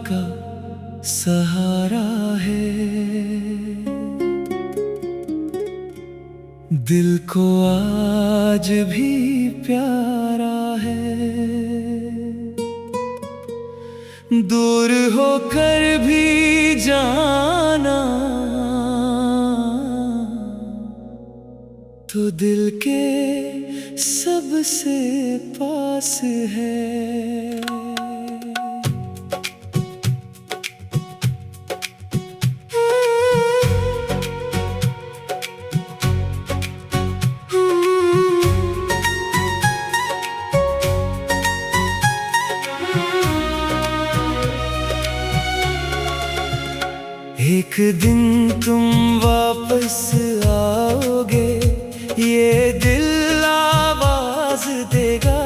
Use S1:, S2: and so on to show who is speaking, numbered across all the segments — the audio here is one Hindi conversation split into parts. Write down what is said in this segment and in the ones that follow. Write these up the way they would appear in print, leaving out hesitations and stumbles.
S1: का सहारा है। दिल को आज भी प्यारा है, दूर होकर भी जाना तो दिल के सबसे पास है। एक दिन तुम वापस आओगे, ये दिल आवाज देगा।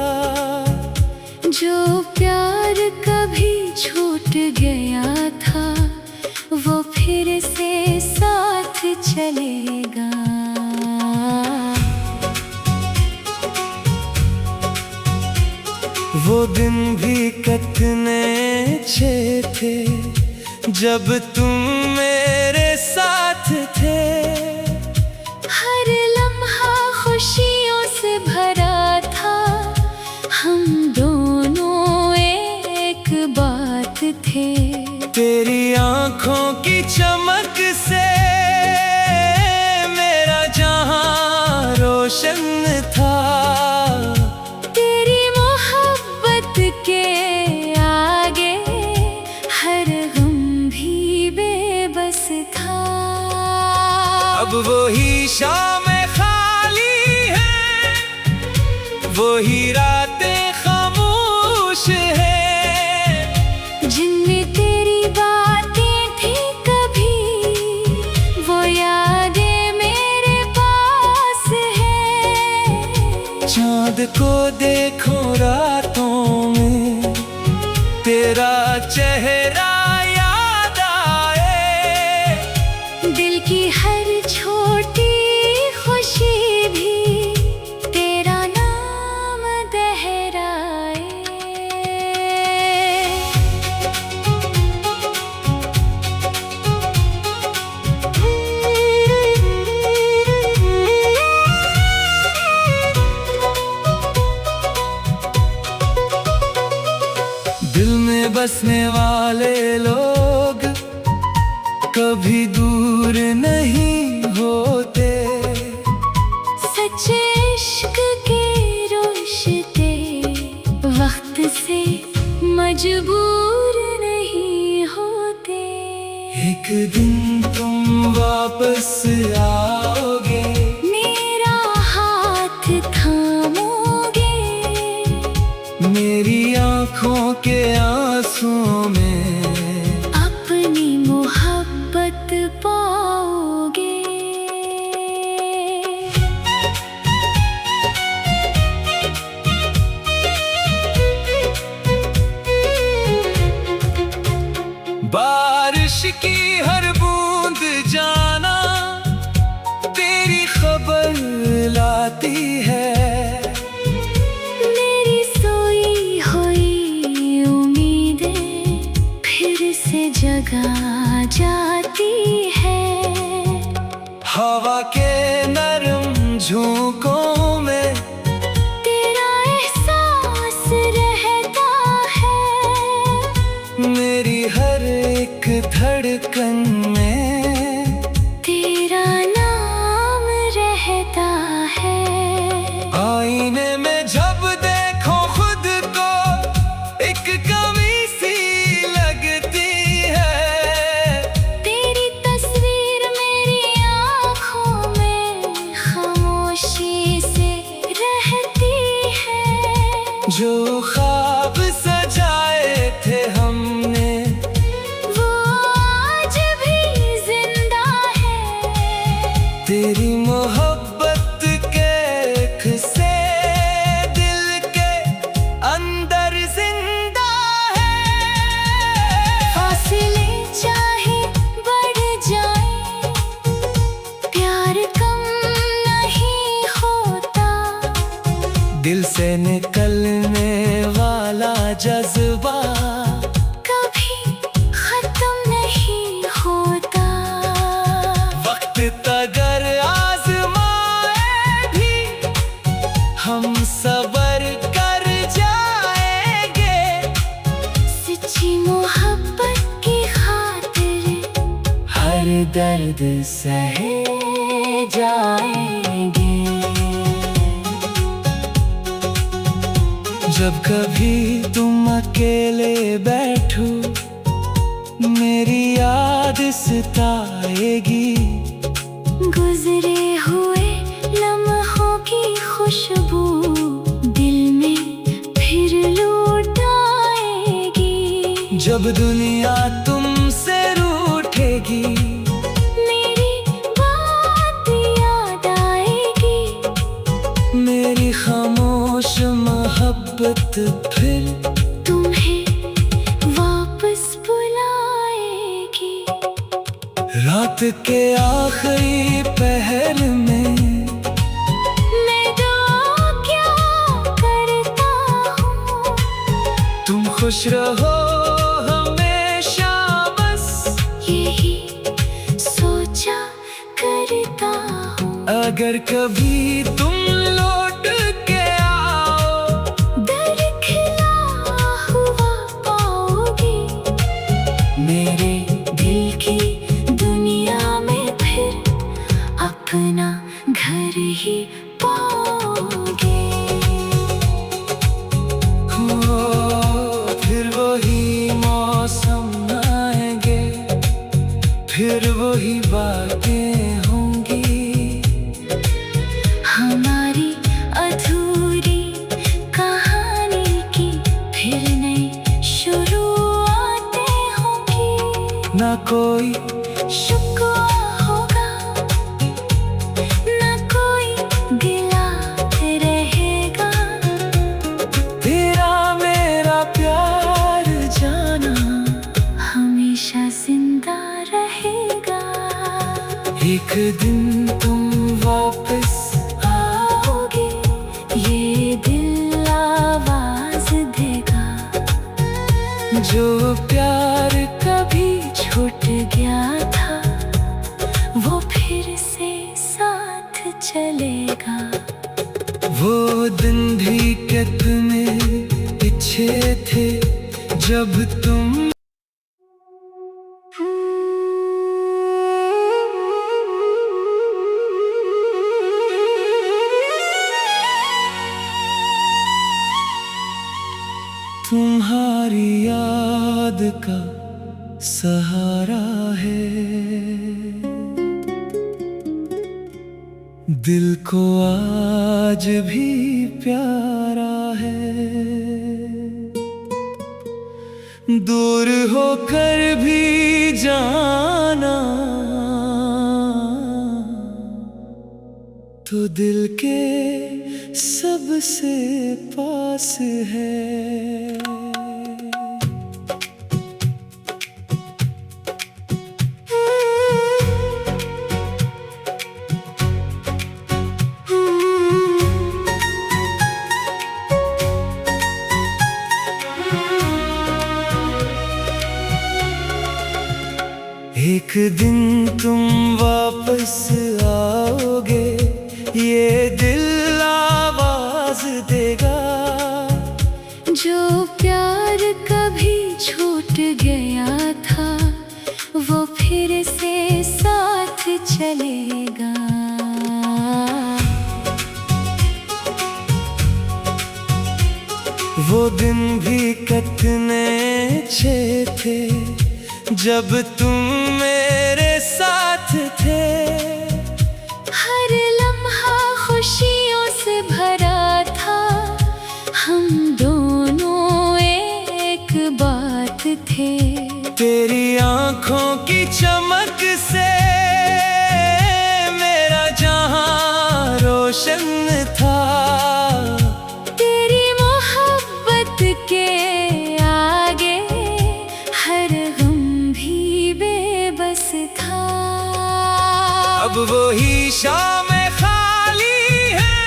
S2: जो प्यार कभी छूट गया था वो फिर से साथ चलेगा।
S1: वो दिन भी कितने अच्छे थे जब तुम मेरे साथ थे।
S2: हर लम्हा खुशियों से भरा था, हम दोनों एक बात थे।
S1: तेरी आंखों की चमक से मेरा जहां रोशन था।
S2: तेरी मोहब्बत के आगे हर गम भी बेबस था।
S1: अब वही शामें खाली है, वही रातें खामोश है।
S2: जिनमें तेरी बातें थी कभी, वो यादें मेरे पास है।
S1: चाँद को देखो रातों में, तेरा चेहरा याद आए।
S2: दिल की हर छोटी खुशी भी तेरा नाम दोहराए।
S1: दिल में बसने वाले लोग कभी दूर नहीं होते।
S2: सच्चे इश्क के रिश्ते वक्त से मजबूर नहीं होते।
S1: एक दिन तुम वापस आओगे,
S2: मेरा हाथ थामोगे।
S1: मेरी आंखों के आंसुओं में
S2: अपनी मोहब्बत पाओगे।
S1: बारिश की हर बूंद जाना तेरी खबर लाती है।
S2: मेरी सोई हुई उम्मीदें फिर से जगा जाती है।
S1: हवा के नरम झोंकों में
S2: तेरा एहसास रहता है।
S1: मेरी हर एक धड़कन में
S2: तेरा नाम रहता है।
S1: आईने में जब देखो खुद को एक कमी सी लगती है।
S2: तेरी तस्वीर मेरी आँखों में खामोशी से रहती है।
S1: जो ख्वाब सजाए थे हमने
S2: वो आज भी जिंदा है।
S1: तेरी मोहब्बत के एक से दिल के अंदर जिंदा है।
S2: फासले चाहे बढ़ जाए, प्यार कम नहीं होता।
S1: दिल से निकलने वाला जज्बा
S2: कभी मोहब्बत की खातिर
S1: हर दर्द सहे जाएंगे। जब कभी तुम अकेले बैठो मेरी याद सताएगी।
S2: गुजरे हुए लम्हों की खुशबू दिल में फिर लौट आएगी।
S1: जब दुनिया तुमसे रूठेगी
S2: मेरी बात याद आएगी।
S1: मेरी खामोश मोहब्बत फिर
S2: तुम्हें वापस बुलाएगी।
S1: रात के आखिरी पहर में
S2: मैं दुआ क्या करता हूँ।
S1: तुम खुश रहो हमेशा बस
S2: यही सोचा करता हूँ।
S1: अगर कभी तुम लौट के आओ
S2: दरखिला हुआ पाओगी। मेरे दिल की दुनिया में फिर अपना घर ही पाओगे।
S1: फिर वही मौसम आएंगे फिर वही बातें होंगी।
S2: हमारी अधूरी कहानी की फिर नई शुरुआतें होंगी।
S1: ना कोई
S2: शिकवा होगा ना कोई गिला रहेगा।
S1: तेरा मेरा प्यार जाना
S2: हमेशा जिंदा रहेगा।
S1: एक दिन तुम वापस
S2: आओगे ये दिल आवाज देगा।
S1: जो प्यार कभी
S2: छूट गया था वो फिर से साथ चलेगा।
S1: वो दिन भी कितने अच्छे थे जब तुम तुम्हारी याद का सहारा है। दिल को आज भी प्यारा है। दूर होकर भी जाना तो दिल के सबसे पास है। एक दिन तुम वापस आओगे ये दिल आवाज देगा।
S2: जो प्यार कभी छूट गया था वो फिर से साथ चलेगा।
S1: वो दिन भी कितने अच्छे थे जब तुम मेरे साथ थे।
S2: हर लम्हा खुशियों से भरा था हम दोनों एक बात थे।
S1: तेरी आंखों की चमक से मेरा जहां रोशन था।
S2: तेरी मोहब्बत के आगे हर गम भी बेबस था।
S1: अब वही शामें खाली है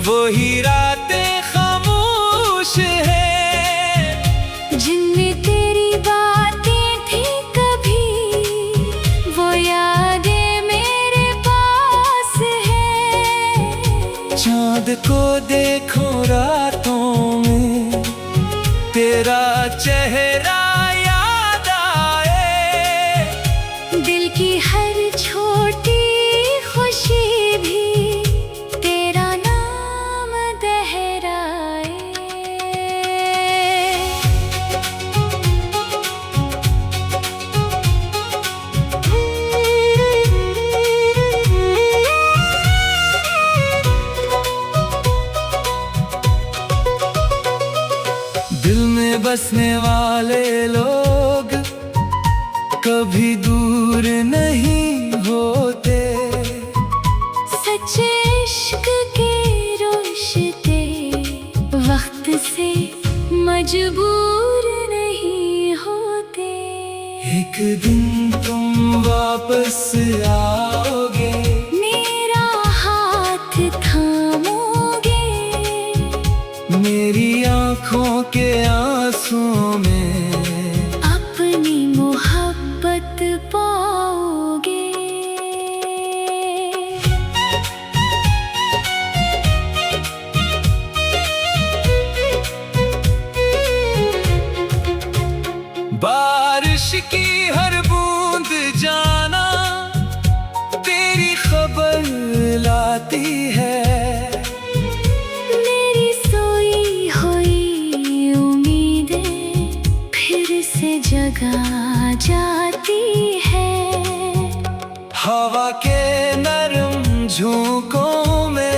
S1: वही रातें खामोश है।
S2: जिनमें तेरी बातें थी कभी वो यादें मेरे पास है।
S1: चाँद को देखो रातों में तेरा चेहरा बसने वाले लोग कभी दूर नहीं होते।
S2: सच्चे इश्क के रिश्ते वक्त से मजबूर नहीं होते।
S1: एक दिन तुम वापस आओगे,
S2: मेरा हाथ थामोगे,
S1: मेरी आँखों के आंसुओं में
S2: अपनी मोहब्बत पाओगे।
S1: बारिश की हर बूंद जाना तेरी खबर लाती है।
S2: मेरी सोई हुई उम्मीदें फिर से जगा जाती है।
S1: हवा के नरम झोंकों में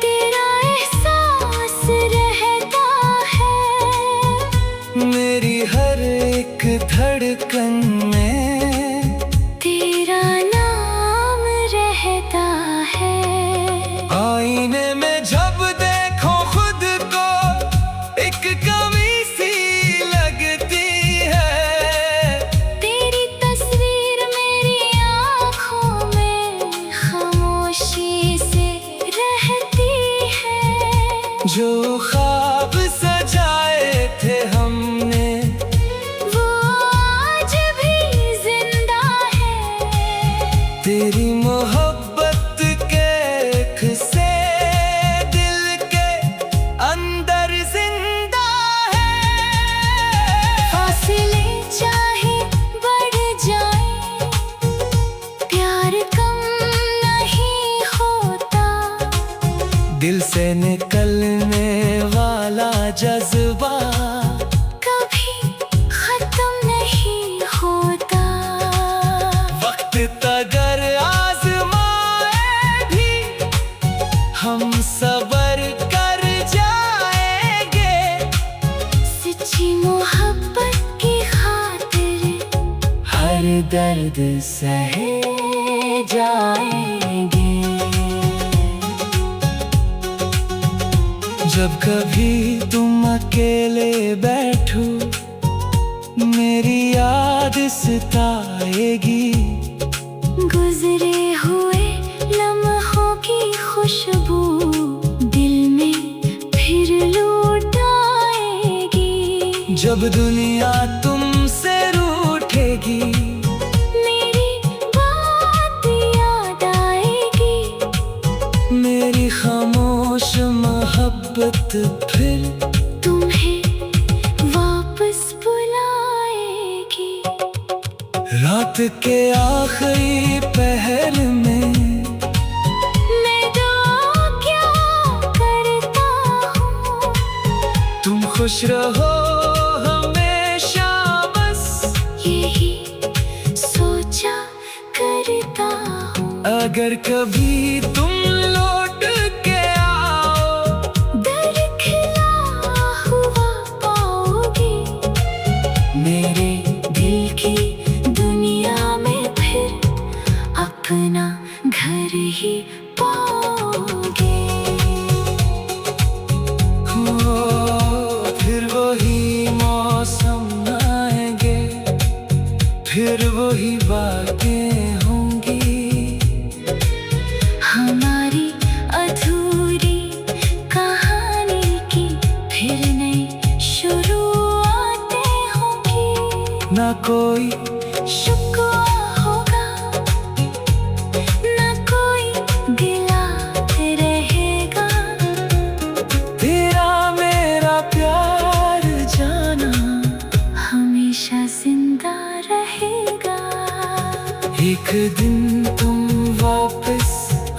S2: तेरा एहसास रहता है।
S1: मेरी हर एक धड़कन में
S2: तेरा नाम रहता है।
S1: आईने में जब देखो खुद को एक कमी सी लगती है।
S2: तेरी तस्वीर मेरी आँखों में खामोशी से रहती है।
S1: जो ख्वाब सजाए थे हमने
S2: वो आज भी जिंदा है।
S1: तेरी मोहब्बत के किस्से दिल के अंदर जिंदा है।
S2: फासले चाहे बढ़ जाए, प्यार कम नहीं होता।
S1: दिल से निकलने वाला जज्बा
S2: कभी खत्म नहीं होता।
S1: वक्त अगर आजमाए भी हम सबर कर जाएंगे।
S2: सच्ची मोहब्बत की खातिर
S1: हर दर्द सहे जाएंगे। जब कभी तुम अकेले बैठो मेरी याद सताएगी।
S2: गुजरे हुए लम्हों की खुशबू दिल में फिर लौट आएगी।
S1: जब दुनिया तुमसे रूठेगी
S2: मेरी बात याद आएगी।
S1: मेरी खामोश मोहब्बत फिर
S2: तुम्हें वापस बुलाएगी।
S1: रात के आखिरी पहर में
S2: मैं दुआ क्या करता हूँ।
S1: तुम खुश रहो हमेशा, बस
S2: यही सोचा करता हूँ।
S1: अगर कभी तुम लौट के आओ
S2: दर खिला हुआ पाओगे।
S1: मेरे
S2: दिल की दुनिया में फिर अपना घर ही पाओगे।
S1: फिर वही मौसम आएंगे, फिर वही बातें होंगी।
S2: हमारी अधूरी कहानी की फिर नई शुरुआतें होंगी।
S1: ना कोई
S2: शुक्वा होगा, ना कोई गिला रहेगा।
S1: तेरा मेरा प्यार जाना
S2: हमेशा जिंदा रहेगा।
S1: एक दिन तुम वापस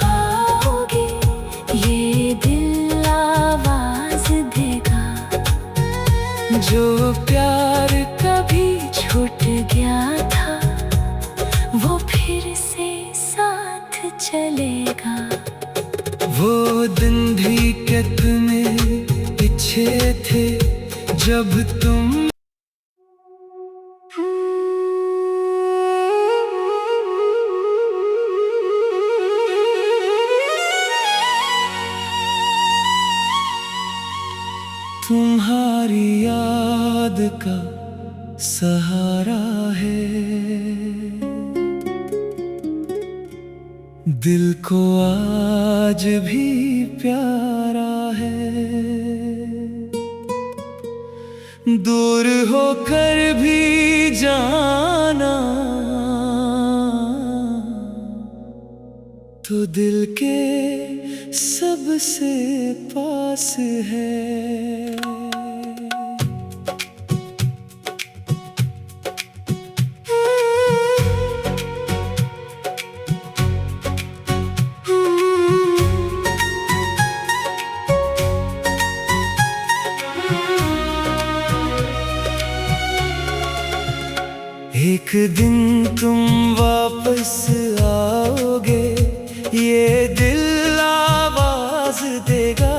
S2: आओगे, ये दिल आवाज देगा।
S1: जो प्यार कभी छूट गया था वो फिर से साथ चलेगा। वो दिन भी कितने पीछे थे जब तुम तुम्हारी याद का सहारा है, दिल को आज भी प्यारा है। दूर होकर भी जाना तो दिल के सबसे पास है। एक दिन तुम वापस आओगे, ये दिल आवाज देगा।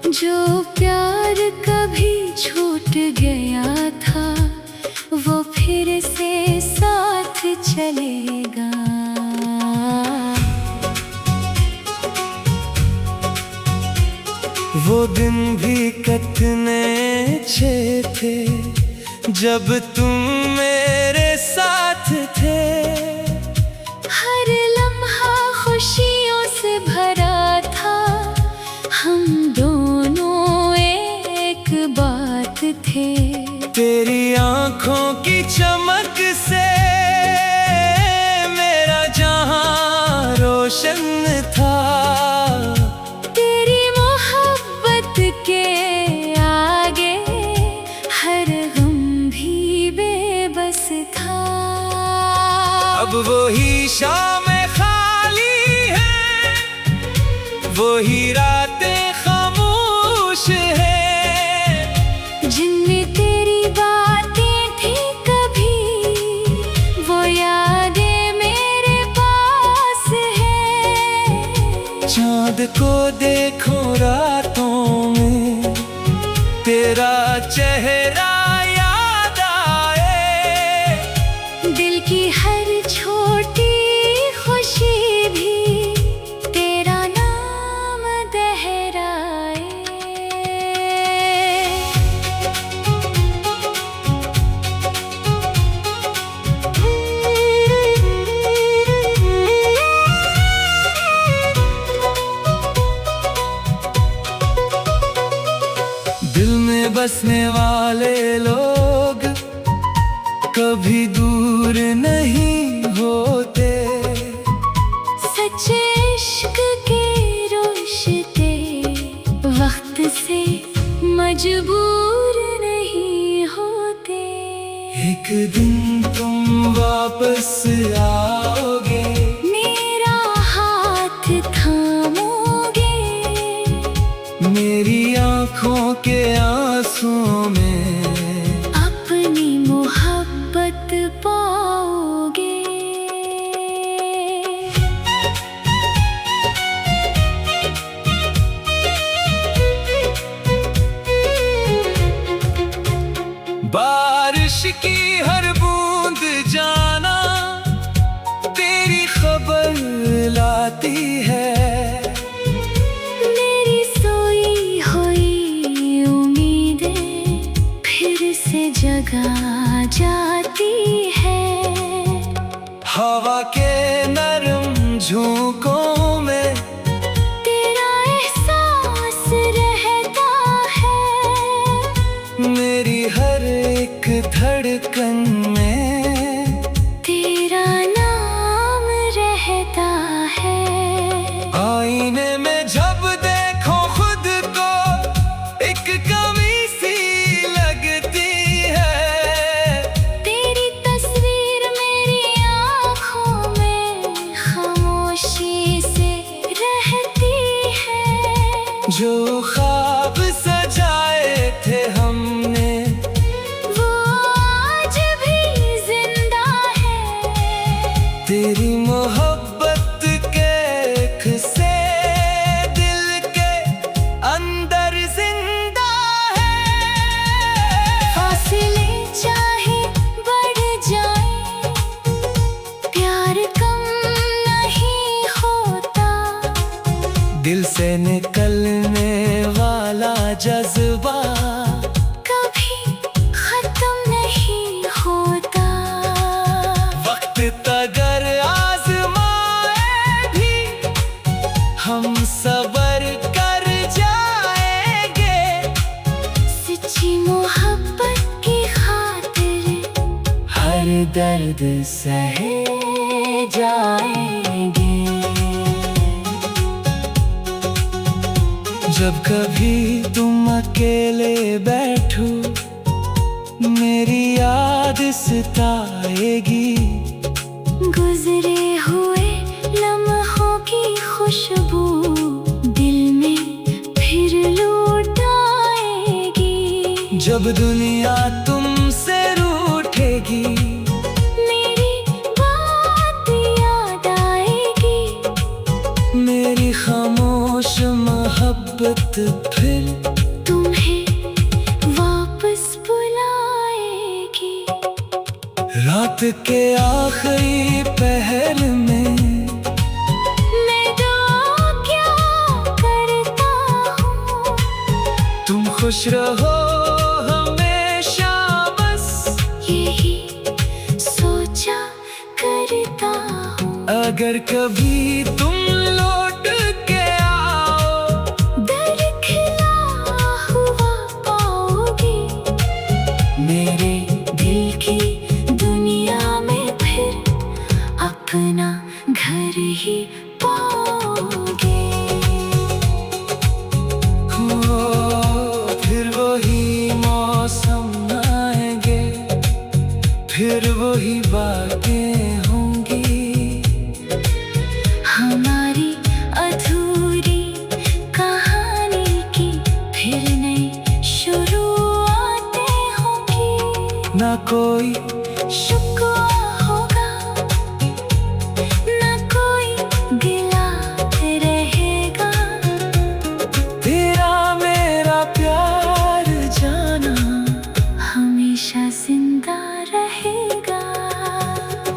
S2: जो प्यार कभी छूट गया था वो फिर से साथ चलेगा।
S1: वो दिन भी कितने अच्छे थे जब तुम मेरे साथ थे।
S2: हर लम्हा खुशियों से भरा था, हम दोनों एक बात थे।
S1: तेरी आंखों की चमक से मेरा जहां रोशन था।
S2: तेरी मोहब्बत के आगे हर गम भी बेबस था।
S1: अब वही शामें खाली है, वही रातें खामोश है।
S2: जिनमें तेरी बातें थी कभी, वो यादें मेरे पास है।
S1: चाँद को देखो रातों में, तेरा चेहरा याद आए।
S2: दिल की हर छोटी खुशी भी तेरा नाम दोहराए।
S1: दिल में बसने वाले लोग कभी दूर नहीं होते।
S2: सच्चे इश्क के रिश्ते वक्त से मजबूर नहीं होते।
S1: एक दिन तुम वापस आओगे,
S2: मेरा हाथ थामोगे।
S1: मेरी आंखों के आंसुओं में
S2: अपनी मोहब्बत पाओगे।
S1: बारिश की हर बूंद जाना तेरी खबर लाती है।
S2: मेरी सोई हुई उम्मीदें फिर से जगा जाती है।
S1: हवा के नरम झोंकों में
S2: तेरा एहसास रहता है।
S1: मेरी हर एक धड़कन में
S2: तेरा नाम रहता है।
S1: आईने में जब देखो खुद को एक कमी सी लगती है।
S2: तेरी तस्वीर मेरी आँखों में खामोशी से रहती है।
S1: जो ख्वाब सजाए थे हमने
S2: वो आज
S1: दर्द सहे जाएंगे। जब कभी तुम अकेले बैठो मेरी याद सताएगी।
S2: गुजरे हुए लम्हों की खुशबू दिल में फिर लौट आएगी।
S1: जब दुनिया तुमसे रूठेगी
S2: मेरी बात याद आएगी।
S1: मेरी खामोश मोहब्बत फिर
S2: तुम्हें वापस बुलाएगी।
S1: रात के आखिरी पहर में
S2: मैं दुआ क्या करता हूँ।
S1: तुम खुश रहो हमेशा बस
S2: यही सोचा करता हूँ।
S1: अगर कभी तुम लौट के आओ
S2: दरखिला हुआ पाओगी। मेरे दिल की दुनिया में फिर अपना घर ही पाओगे।
S1: फिर वही मौसम आएंगे फिर वही बातें होंगी।
S2: हमारी अधूरी कहानी की फिर नई शुरुआतें होंगी।
S1: ना कोई
S2: शुक्वा होगा ना कोई गिला रहेगा।
S1: तेरा मेरा प्यार जाना
S2: हमेशा जिंदा रहेगा।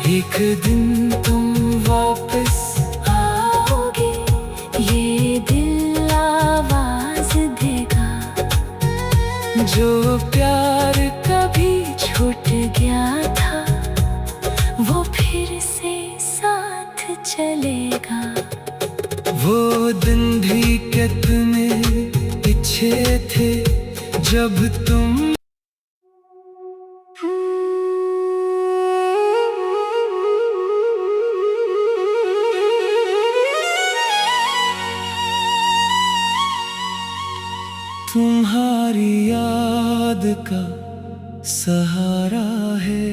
S1: एक दिन तुम वापस
S2: आओगे ये दिल आवाज देगा।
S1: जो प्यार कभी
S2: छूट गया था वो फिर से साथ चलेगा।
S1: वो दिन भी कितने अच्छे थे जब तुम तुम्हारी याद का सहारा है।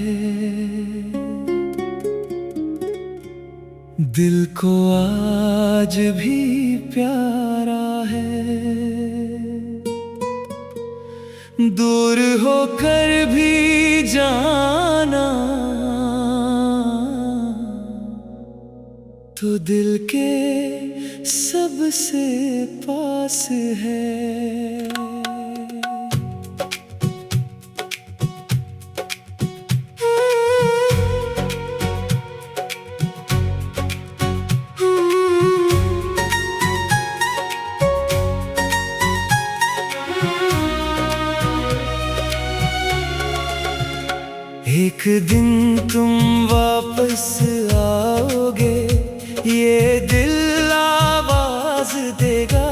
S1: दिल को आज भी प्यारा है। दूर होकर भी जाना तो दिल के सबसे पास है। एक दिन तुम वापस आओगे ये दिल आवाज देगा।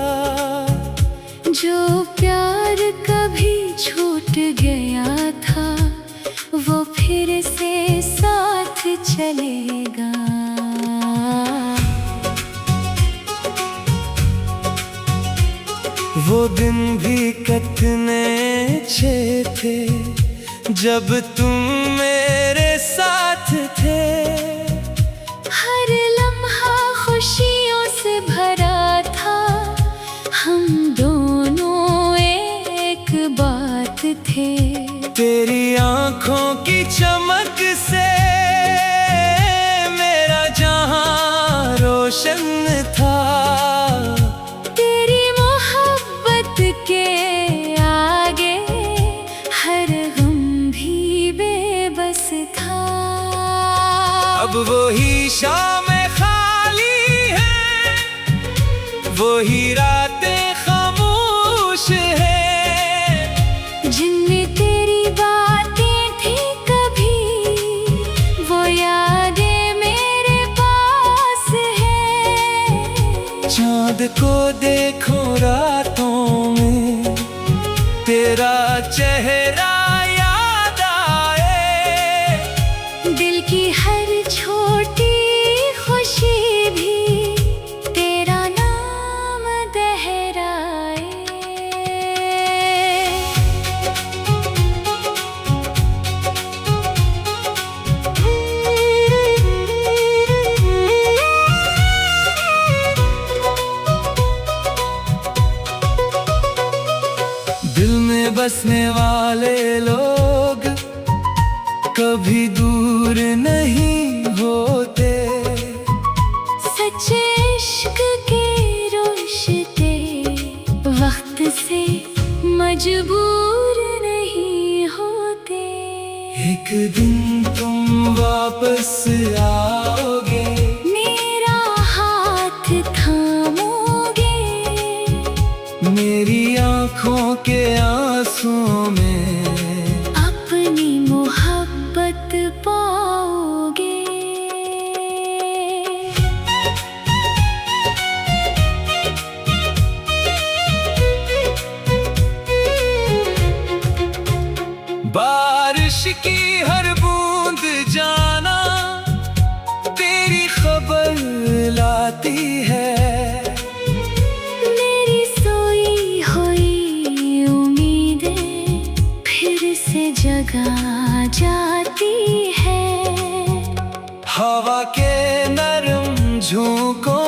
S2: जो प्यार कभी छूट गया था वो फिर से साथ चलेगा।
S1: वो दिन भी कितने अच्छे थे जब तुम मेरे साथ थे।
S2: हर लम्हा खुशियों से भरा था हम दोनों एक बात थे।
S1: तेरी आंखों की चमक से मेरा जहां रोशन था।
S2: तेरी मोहब्बत के आगे हर गम भी बेबस था।
S1: अब वही शामें खाली है वही रातें खामोश है।
S2: जिनमें तेरी बातें थी कभी वो यादें मेरे पास है।
S1: चाँद को देखो रातों में तेरा चेहरा याद आए। बसने वाले लोग कभी दूर नहीं होते।
S2: सच्चे इश्क के रिश्ते वक्त से मजबूर नहीं होते।
S1: एक दिन तुम वापस आओगे,
S2: मेरा हाथ थामोगे,
S1: मेरी आँखों के आंसुओं में
S2: अपनी मोहब्बत पाओगे।
S1: बारिश की हर बूंद जाना तेरी खबर लाती है।
S2: मेरी सोई हुई उम्मीदें फिर से जगा जाती है।
S1: हवा के नरम झोंकों